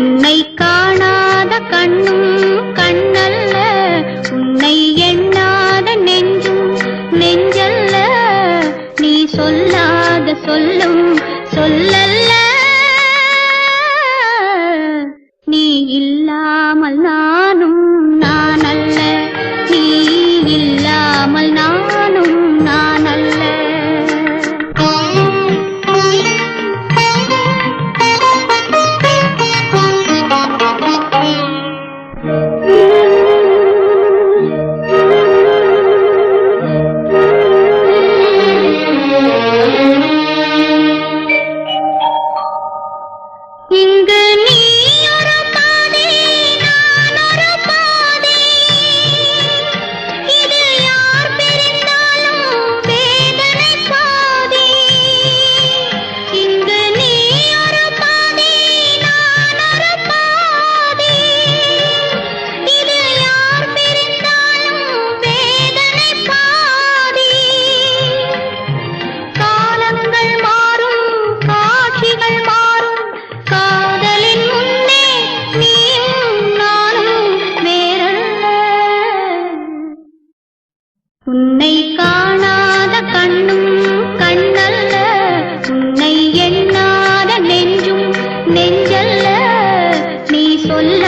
உன்னை காணாத கண்ணும் கண்ணல்ல, உன்னை எண்ணாத நெஞ்சும் நெஞ்சல்ல, நீ சொல்லாத சொல்லும் சொல்லல்ல. நீ இல்லாமல் நானும் நானல்ல, நீ இல்லாமல் நானும் நானல்ல. இங்கு நீ ஒரு பாதை, நான் ஒரு பாதை, இது யார் பிரிந்தாலும் வேதனை பாதி. இங்கு நீ ஒரு பாதை, நான் ஒரு பாதை, இது யார் பிரிந்தாலும் வேதனை பாதி. காலங்கள் மாறும், காட்சிகள் மாறும், காதலின் முன்னே நீயும் நானும் வேறல்ல. உன்னை காணாத கண்ணும் கண்ணல்ல, உன்னை எண்ணாத நெஞ்சும் நெஞ்சல்ல, நீ சொல்ல